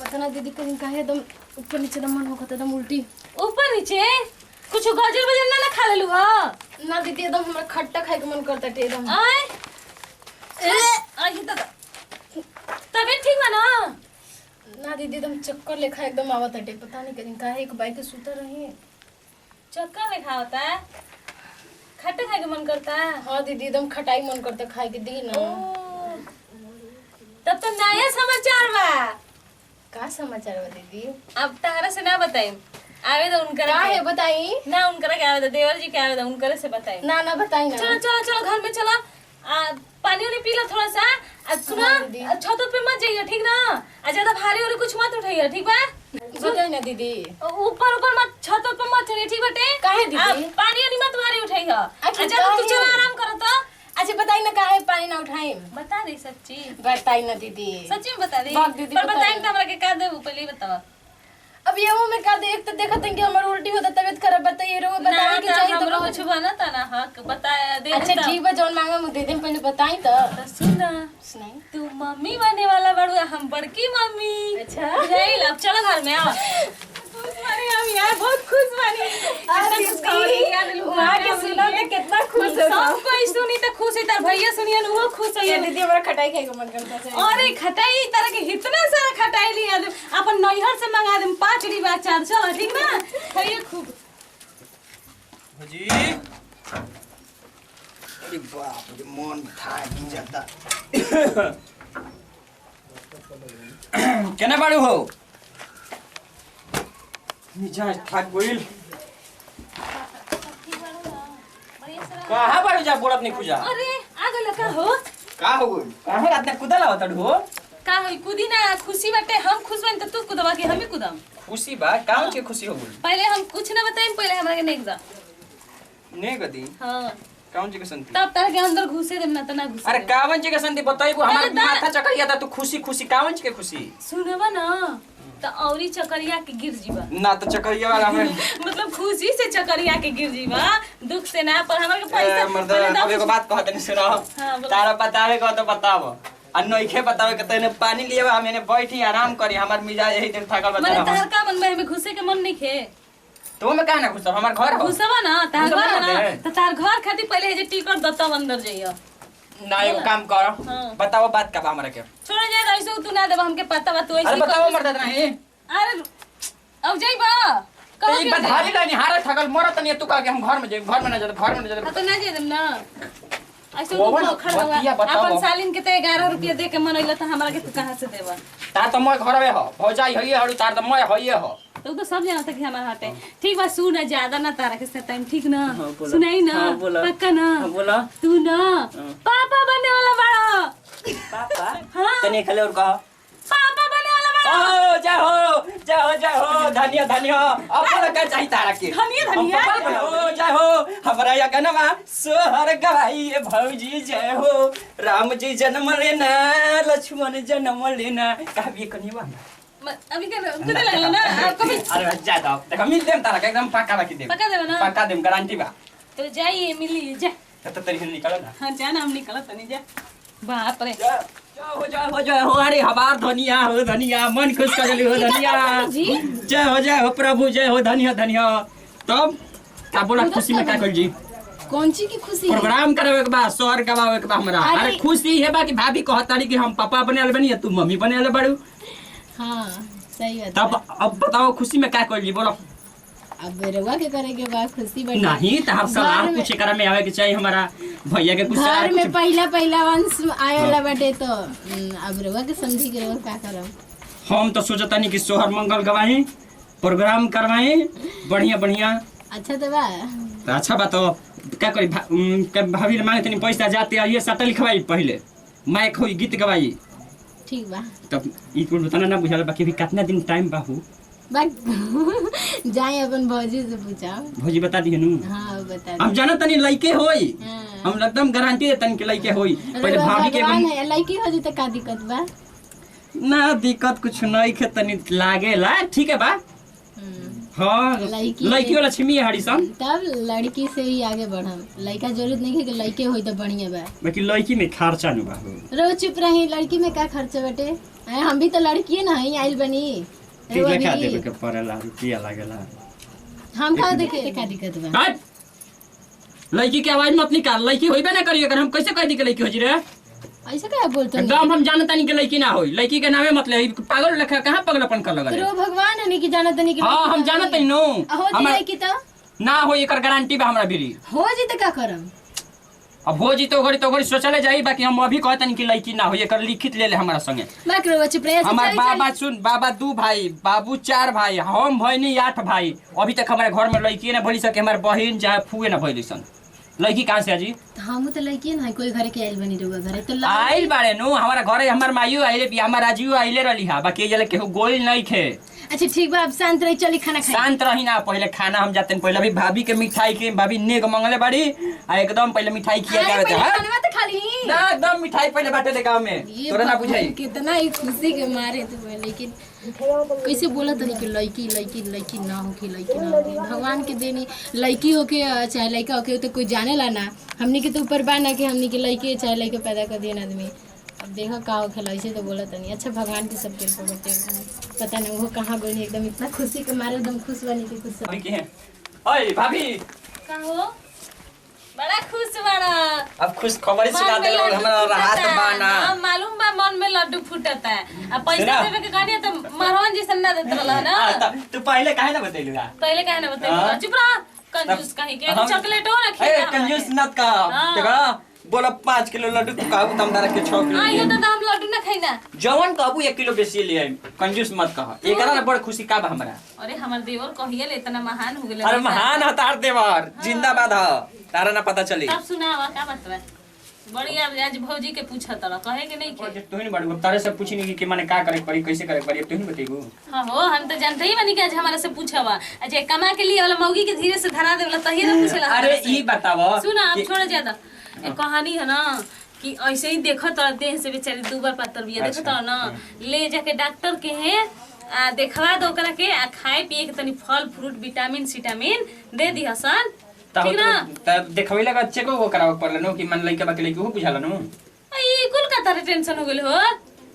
पता ना दीदी कहीं काहे एकदम ऊपर नीचे दम मन होता एकदम उल्टी। ऊपर नीचे कुछ गाजर बजर ना खा लेलू ह ना दीदी एकदम हमरा खट्टा खाए के मन करता टे एकदम। आय त तबीयत ठीक बा ना? ना दीदी एकदम चक्कर लेखा एकदम आवत टे, पता नहीं कहीं काहे एक बाइक के सुता रही। चक्कर लेखा होता है, खट्टा खाए के मन करता है। हाँ दीदी एकदम खटाई मन करता खाए के दी ना। तब तो नया समाचार बा। का समाचार बा दीदी? अब तारा से ना बताई, आवे तो उनकरा का के है बताई ना, उनकरा के आवे तो देवर जी के आवे तो उनकरे से बताई। ना ना बताई ना। चलो चलो चलो घर में चलो, पानी वानी पी लो थोड़ा सा। सुना छत पे मत जाइए ठीक ना, ज्यादा भारी वाली कुछ मत उठाइए ठीक बा? बताई ना दीदी। ऊपर ऊपर मत, छत पे मत चढ़िए ठीक बाटे? काहे दीदी? पानी वानी मत भारी उठाइए। अच्छा, ज्यादा तू काहे? चलो आराम करो तो। अच्छा बताई ना काहे पानी ना उठाई? बता दे सच्ची, बताई ना दीदी। सच्ची में बता दे। बाप दीदी पर बताई। बताई तो हमरा के का देबू, पहले ही बताओ। अब ये वो मैं का दे, एक तो देखत हैं कि हमर उल्टी होता, तबीयत खराब बताइए रो बतावे की चाहिए तो हमरो बहुत। कुछ बना था ना, हक बता दे। अच्छा ठीक बा, जौन मांगा मुझे दे देम, पहले बताई तो। सुन ना, सुनाई। तू मम्मी बने वाला बड़ू, हम बड़की मम्मी। अच्छा बुझाइल? अब चलो घर में आओ। खुश बनी हम यार, बहुत खुश बनी। कितना खुश खबरी यार लू। वहां के सुना के कितना खुश हो सब कोई सुनी तो खुश है, तार भैया सुनियन वो खुश ये है। दीदी हमरा खटाई खाए के मन करता है। अरे खटाई तरह के इतना सारा खटाई लिया दे, अपन नैहर से मंगा दे 5 डिब्बा अचार। चलो ठीक ना, खाइए खूब। जी अरे बाप रे, मन था की जाता। केना बाड़ू हो? मिजाज थाक गइल। कहाँ बाड़ू जा बोड़ अपनी खुजा? अरे आ गइल का हो? का हो गइल? काहे रात में कुदला होता हो? का होई कुदी ना, खुशी बाटे। हम खुश बन त तू कुदवा के हम ही कुदम। खुशी बा, कावन के खुशी हो गइल? पहले हम कुछ ना बताएं, पहले हमरा के नेक जा। ने गदी हां कावन जी के संति? तब तार के अंदर घुसे देम ना त ना घुसे। अरे कावन जी के संति बताइबो, हमार अरे दा- माथा चकरिया था। तू खुशी खुशी कावन जी के खुशी? सुनबा ना त औरी चकरिया के गिर जीवा। ना तो चकरिया वाला में मतलब खुशी से चकरिया के गिर जीवा, दुख से ना। पर हमरा के पैसा मर्द पहले अब एगो दस- बात कहत नहीं सुनो। हाँ, बोलो। तारा बतावे को तो बताव, आ नइखे बतावे के तने पानी लिएवा, हमने बैठी आराम करी। हमर मिजाज यही दिन थकल बता मने रहा। तार का मन में हमें घुसे के मन नहीं खे। तो मैं कहा ना घुसब, हमर घर हो। घुसबा ना तार घुसबा घर ना ना दे। त तार घर खातिर पहले जे टिकट दत्ता अंदर जइया। ना एगो काम करो, हाँ। बताओ बात का बा हमरा के। छोड़ जा, ऐसे तू ना देबा हमके पता बा, तू ऐसे अरे ही बताओ कर- मर्द नहीं अरे अब जइबा तो कहो एक के बात दे। हारी लानी हारे थकल मरत नहीं। तू कह के हम घर में जाए, घर में ना जाए, घर में ना हाँ जाए। तो ना जे देम ना। ऐसे कौन तू खड़ा हुआ बतिया बताओ। अपन सालिन के ते 11 रुपया दे के मनइला त हमरा के तू कहां से देबा? तार तो मैं घरवे हो, भौजाई होइए हड़ू, तार तो मैं होइए हो। तो तो सब जानता कि हमारा हटे। ठीक बा, सुन ज्यादा ना तारा के सताइम ठीक ना? हाँ, बोलो। सुनाई ना? हाँ, बोलो। पक्का ना? हाँ, बोलो। तू ना हाँ। पापा बनने वाला बड़ा। पापा हाँ। तने खले और कहा पापा बनने वाला बड़ा। ओ जय हो धनिया धनिया। अपन का चाहिए तारा के धनिया हम धनिया। पापा बने। जय हो हमारा या गनवा सोहर गवाई भौजी जय हो। राम जी जन्म लेना, लक्ष्मण जन्म लेना। कहबी कनिवा अभी के कुदे लगला ना आपको भी। अरे जा दो, देखो मिल देम तारा के एकदम पक्का रखी देम। पक्का देबा ना? पक्का देम, गारंटी बा। तो जाइए मिली जा। तो तेरी हिल निकल ना। हाँ जा ना, हम निकलत नहीं जा। बाप रे जय हो। अरे हमार धनिया हो, धनिया मन खुश कर हो धनिया। जी जय हो प्रभु, जय हो धनिया धनिया। तब का बोला खुशी में क्या कर जी? कौन ची की खुशी? प्रोग्राम करावे के बाद शहर गवावे के बाद हमरा। अरे- अरे खुशी है बा कि भाभी कहतारी कि हम पापा बने वाले बनी, तू मम्मी बने वाले बड़ू। हाँ सही बात। तब अब बताओ खुशी में क्या कर जी, बोलो। अब बेरवा के करे के बाद खुशी बड़ी। नहीं तो हम सलाह घर में- कुछ करा में आवे के चाहिए हमारा भैया के कुछ घर में कुछ- पहला वंश आएला बाटे तो अब रवा के समझी के रवा का करम। हम तो सोचता नहीं कि सोहर मंगल गवाही, प्रोग्राम करवाए बढ़िया बढ़िया। अच्छा तो बा। तो अच्छा बात हो। क्या करी भाभी ने मांगे तनी पैसा जाते ये सटल लिखवाई, पहले माइक हो गीत गवाई। ठीक बा। तब ई कुल बताना ना बुझाल, बाकी अभी कितना दिन टाइम बाहू जाए अपन भौजी से पूछा। भौजी बता दिए नु। हाँ बता हम जाना तनी लइके होई, हाँ। हम एकदम गारंटी देतन कि लइके होई। पहले भाभी के लड़की हो जी तो का दिक्कत बा? ना दिक्कत कुछ नहीं खे, तनी लागेला ठीक है बा। हाँ लड़की वाला छिमी हरी सन। तब लड़की से ही आगे बढ़म, लड़का जरूरत नहीं है कि लड़के होई तो बढ़िया बा। बाकी लड़की में खर्चा नु बाहू। रो चुप रही, लड़की में का खर्चा बटे? हम भी तो लड़की ना है आइल बनी देखा देवे के पड़ेला रुपया लागेला। हम का देखे का दिक्कत बा। हट लड़की के आवाज मत निकाल, लड़की होइबे ना करिए। अगर हम कैसे कह दी के लड़की हो जी रे? ऐसे क्या बोलते एकदम हम जानता नहीं कि लड़की ना होई। लड़की के नामे मत ले, पागल लखा कहां पगलपन कर लगल। तो भगवान है नहीं कि जानत नहीं कि हां हम जानत नहीं नो। हो जी की तो ना हो एकर गारंटी बा हमरा बिरी। हो जी तो का करम? अब हो जी तो घड़ी सोचले जाई। बाकी हम अभी कहत नहीं कि लड़की ना होई, एकर लिखित ले ले हमरा संगे। माइक्रो बच्चे प्रयास हमार बाबा सुन, बाबा 2 भाई, बाबू 4 भाई, हम भइनी 8 भाई। अभी तक हमारे घर में लड़की ना भइली सके, हमार बहिन चाहे फुए ना भइली सन। लड़की कहां से आजी? हम तो लड़की ना कोई घर के आइल बनी रुआ घर तो आइल बाड़े नु हमारा घरे। हमार माइयो आइले भी, हमार आजियो आइले रहली हा। बाकी जले केहू गोइल नहीं खे। अच्छा ठीक बा, अब शांत रही, चली खाना खाई। शांत रही ना, पहले खाना हम जाते पहले। अभी भाभी के मिठाई के भाभी नेग मंगले बाड़ी आ एकदम पहले मिठाई खिया के आते हैं खाना खा ली ना। एकदम मिठाई पहले बाटे दे गांव में, तोरा ना बुझाई कितना ही खुशी के मारे तो। लेकिन कैसे बोला तनी कि लड़की लड़की लड़की ना हो कि लड़की ना हो। भगवान के देनी लड़की हो के चाहे लड़का हो के तो कोई जाने ला ना। हमनी के तो ऊपर बा ना कि हमनी के लड़के चाहे लड़के पैदा कर दिए आदमी। अब देखो का हो खेला ऐसे तो बोला तनी। अच्छा भगवान के सब दिल पर बटे, पता नहीं वो कहाँ गई एकदम इतना खुशी के मारे एकदम खुश बनी थी कुछ सब। के हैं ओए भाभी का हो बड़ा खुश बड़ा। अब खुश खबर सुना दे हमरा राहत बाना। हां मालूम बा मन में लड्डू फूटता है। अब पैसा देवे के कहनी तो मरवन जैसन ना देत रहला ना। तू पहले काहे ना बतैलू यार? पहले काहे ना बतैलू? चुप रह कंजूस कहीं के। चॉकलेट हो ना ए खिला। कंजूस मत का। देखा बोला 5 किलो लड्डू तू काबू तमदार के 6 किलो। आइयो तो हम लड्डू ना खाइना। जवन काबू 1 किलो बेसी ले आई। कंजूस मत कह। एकरा ना बड़ खुशी का बा हमरा। अरे हमर देवर कहिए ले इतना महान हो गेले। अरे महान ह तार देवर, जिंदाबाद ह। तारा ना पता चली। अब सुनावा का मतलब? बढ़िया आज भौजी के पूछत रह कहे के नहीं के। तू ही बड़ तारे से पूछनी कि माने का करे पड़ी, कैसे करे पड़ी, तू ही बतेबू। हां हो हम तो जानते ही बनी के आज हमारे से पूछवा। अच्छा कमा के लिए वाला मौगी के धीरे से धरा देवला तहिए ना पूछेला। अरे ई बताओ सुना अब छोड़ ज्यादा। एक कहानी है ना कि ऐसे ही देखत रह देह से बेचारी 2 बार पत्थर बिया देखत रह ना। ले जाके डॉक्टर के है आ देखवा दो ओकरा के आ खाए पिए के तनी फल फ्रूट विटामिन सिटामिन दे दी हसन। ठीक ना? तब देखबै लगा चेक वो कराव पड़ल नो कि मन लइका बाकी लइका हो बुझाल नो। ई कुल का तारे टेंशन हो गेल हो।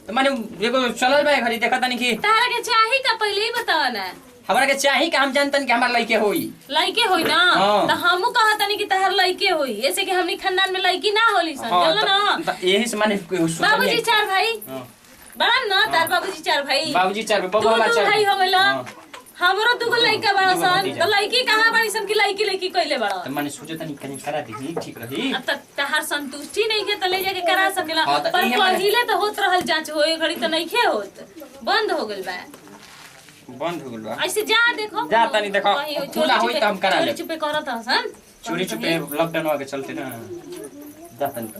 तो माने एगो चलल बा घरी देखत नहीं कि तारा के चाही का पहले ही बतावा ना। हमरा के चाही कि हम जानतन कि हमार लइके होई। लइके होई ना त हमहु कहतनी कि तहार लइके होई। ऐसे कि हमनी खानदान में लइकी ना होली सन चल ना। त यही से माने बाबूजी 4 भाई बड़ा ना। तार बाबूजी 4 भाई, बाबूजी 4 बाबा 4 भाई हो गइल। हमरो 2 लइका बड़ा सन त लइकी कहां बड़ी सन कि लइकी लइकी कइले बड़ा। त माने सोचतनी कनी करा दी ठीक रही। अब तक तहार संतुष्टि नहीं के त ले जाके करा सकेला। हाँ, त पर इहे माने- पहिले तो होत रहल जांच होए घड़ी त नहीं खे होत, बंद हो गइल बा। बंद हो गेल बा। ऐसे जा देखो जा तनी देखो पूरा होई त हम करा ले। चोरी छुपे करत हसन। चोरी छुपे लॉकडाउन आके चलते ना। जा तनी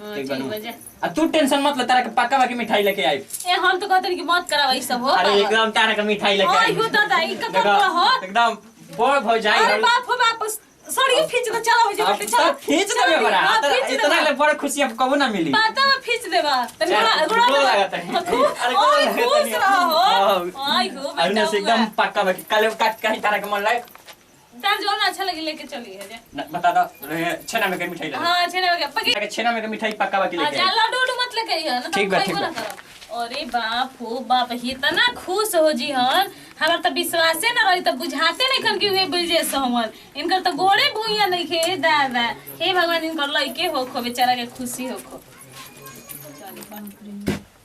ठीक बजे। आ तू टेंशन मत ले, तारा के पक्का बाकी मिठाई लेके आई। ए हम तो कहते कि मत करावा ई सब हो। अरे एकदम तारा के मिठाई लेके आई। यो दादा ई का कर हो। एकदम बहुत हो जाए। अरे बाप हो बाप सड़ी खींच दे चलो हो जे चलो खींच दे बड़ा। इतना ले बड़ खुशी अब कबो ना मिली। पता खींच देबा तनी गोड़ लगाता है। अरे गोड़ लगाता खुश रहो। आई हो अरे से एकदम पक्का बाकी कल काट के तारा के मन लाए। तार जो ना अच्छा लगे लेके चली है जे। बता दो छेना में के मिठाई ले। हां छेना में के छेना में के मिठाई पक्का बाकी लेके। अच्छा लड्डू मत लेके आई ना। ठीक बा ठीक बा। अरे बाप हो बाप इतना खुश हो जी हन। हमार तो विश्वासे ना रही तो बुझाते नहीं खन कि वे बुझे सहमन। इनकर तो गोड़े भुइया नहीं खे दादा। हे भगवान इनकर लइके हो खो बेचारा के खुशी हो खो।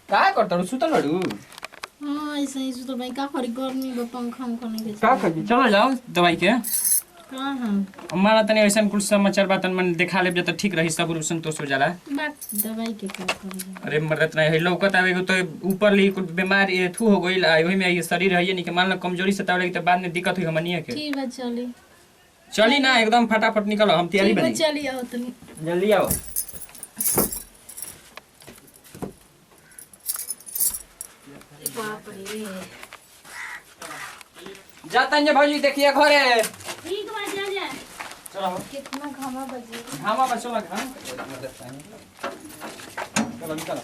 का करत रु सुतल लडू? हां ऐसे ही सुतल भाई का करी गर्मी बा पंखा में नहीं का करी चलो जाओ दवाई के। कहां हम हमारा तने ऐसन कुछ समाचार बातन मन दिखा लेब त ठीक रही सब संतोष हो जाला। बात दवाई के का करी? अरे मरत नहीं है लौकत आवेगो तो ऊपर ली कुछ बीमार थू हो गइल आ ओहि में ये शरीर है नहीं के मान लो कमजोरी सतावे त बाद में दिक्कत होई हमनिए के। ठीक बा चली। चली ना एकदम फटाफट निकलो हम तैयारी ठीक बा बनी। चली आओ तनी जल्दी आओ। बाप रे जाता है भाजी देखिए घरे। ठीक बा जा जा। चलो कितना घामा बजे। घामा बचो लगा। चलो निकलो।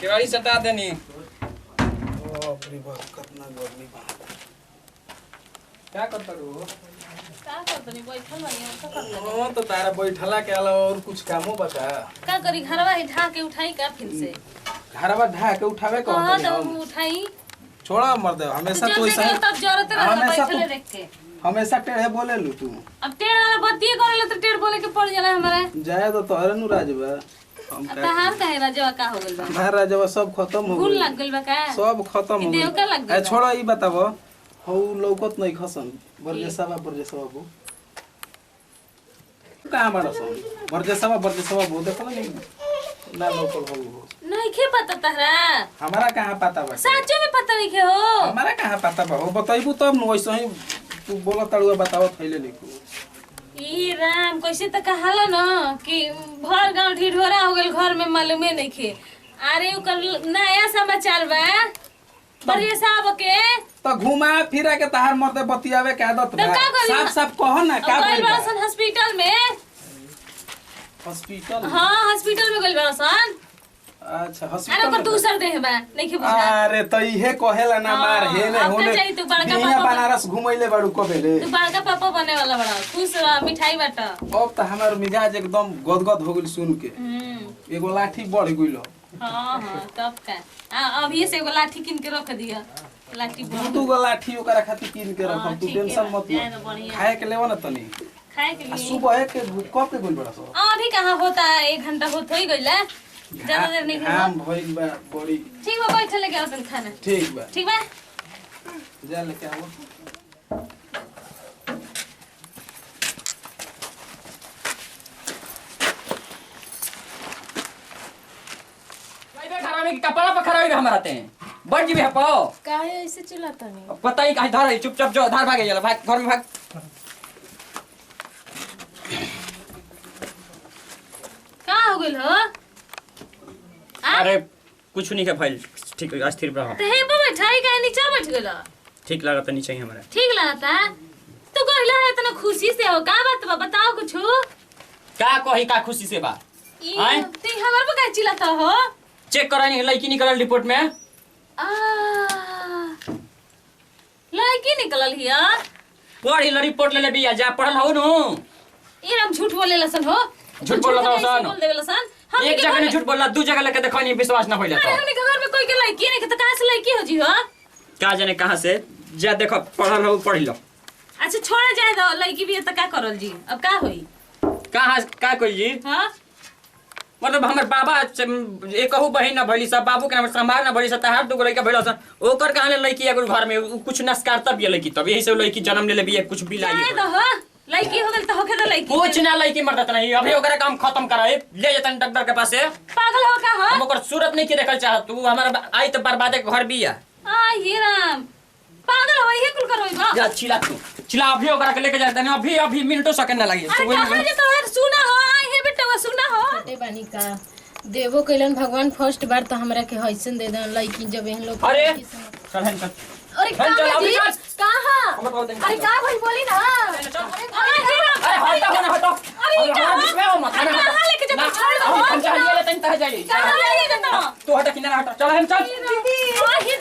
केवाड़ी सटा देनी। बाप रे बाप कितना गर्मी बा। क्या करता रो? का करतनी बैठल बानी हम का करतनी ओ तो तारा बैठला के अलावा और कुछ कामो बता। का करी घरवा ही ढा के उठाई का फिर से घरवा ढा के उठावे कौन हां तनी तो हम उठाई छोड़ा मर दे हमेशा तो ऐसा जब तब जरूरत रहे हमेशा बैठले तो- देख के हमेशा टेढ़े बोले लू तू। अब टेढ़ वाला बत्ती करे तो टेढ़ बोले के पड़ जाला हमारे जाए तो तोहरे नु राजबा हम का तहार कहे राजवा का हो गइल बा हमारा राजबा सब खत्म हो भूल गइल लग गइल बा का सब खत्म हो देव का लग गइल। गइल ए छोड़ा ई बताबो हौ लौकत नहीं खसन बरजेसावा को कहां बाड़ा सन बरजेसावा वो देखो नहीं ना लौकल हो नहीं के पता तहरा हमारा कहां पता बा सच्चो में पता नहीं के हो हमारा कहां पता बा हो बताइबू तब न वैसे ही तू बोला तड़ुआ बताओ थैले लिखू ई राम कैसे त कहाला न कि भर गांव ढिढोरा हो गेल घर में मालूमे नहीं खे अरे ओकर नया समाचार बा बरिया साहब के तो घुमा फिरा के तहार मर्दे बतियावे के आदत तो बा का करी? साफ साफ कहो ना का गइल बोल बा बासन हॉस्पिटल में हॉस्पिटल हां हॉस्पिटल में गइल बासन अच्छा अरे हॉस्पिटल ओकर में दूसर देह बा नहीं के बुझा अरे तो इहे कहेला ना हाँ, मार हे ने अब होने का चाहिए तू बड़का बिया पापा बनारस घुमैले बाड़ू कबे रे तू बड़का पापा बने वाला बड़ा खुश रह मिठाई बाटा अब त हमर मिजाज एकदम गदगद हो गेल सुन के एगो लाठी बढ़ गइल हाँ हाँ तब का अभी से एगो लाठी किन के रख दिया लाठी बहुत दू गो लाठी ओकरा खातिर कीन के हाँ, रखम तू ठीक है, टेंशन मत जाए तो ले बढ़िया। खाए के लेवा ना तनी खाए के आ लिए सुबह के कब के गोल बड़ा सो अभी कहाँ होता है 1 घंटा होत ही गइला ज्यादा देर नहीं हम हुआ भइल बा बड़ी ठीक बा बैठ लेके आओ खाना ठीक बा ठीक बा जा लेके आओ घर में कपड़ा पर खड़ा हो हमारा ते बढ़ जीबे पाओ काहे ऐसे चिल्लाता नहीं पता ही कहीं धर चुपचाप जो धार भागे जाला भाग घर में भाग का हो गइल हो अरे कुछ नहीं है भाई ठीक है अस्थिर रहो तो हे पे बैठाई का नीचे बैठ गइल ठीक लागत नहीं चाहिए हमारा ठीक लगता तू कहला है इतना खुशी से हो का बात बा बताओ कुछ का कही का खुशी से बा आय? ते हमर पे का चिल्लाता हो चेक करानी लड़की निकलल रिपोर्ट में आ लड़की निकलल हिया पढ़ी ल रिपोर्ट ले ले बिया जा पढ़ल हो नु ये हम झूठ बोले लसन हो झूठ बोल रहा सन बोल देवे लसन हम एक जगह नहीं झूठ बोलला दू जगह लेके देखो नहीं विश्वास ना होइला अरे तो हमने के घर में कोई के लड़की नहीं के तो कहां से लड़की हो जी हो का जाने कहां से जा देखो पढ़ल हो पढ़ लो अच्छा छोड़ा जाए दो लड़की भी है तो का करल जी अब का होई कहां का कोई जी हां मतलब हमर बाबा एकहु बहिन न भइली सब बाबू के हमर संभार न भइली सब तहार दुगो लइका भइल सन ओकर कहां लड़की एगो घर में उ कुछ नस्कारता भी लड़की तब यही से लड़की जन्म ले ले भी कुछ भी जाए लाई दो हो लड़की हो गेल तो होखे दो लड़की कुछ ना लड़की मरदत नहीं अभी ओकरा काम खत्म कराए ले जतन डॉक्टर के पास से पागल हो का हो हम ओकर सूरत नहीं के देखल चाहत तू हमारा आई तो बर्बादे के घर बिया आ हे राम पागल हो ये कुल करोई बा जा चिल्ला तू चिल्ला अभी ओकरा के लेके जाते नहीं अभी मिनटों सेकंड ना लगे अरे कहां जे तो सुना हो हे बेटा वो सुना हो ए बानी का देवो कैलन भगवान फर्स्ट बार तो हमरा के हइसन दे देन लड़की जब एहन लोग अरे चल हम चल अरे चल, चल, का अभी जी चल। कहां हम बोल देंगे अरे का भाई बोली ना अरे हटा होना हटा अरे क्या हो मत ना कहां लेके जा छोड़ दो हम चाहिए लेते हैं तह जाइए कहां लेके जा तू हटा किनारा हटा चल हम चल दीदी ओ ही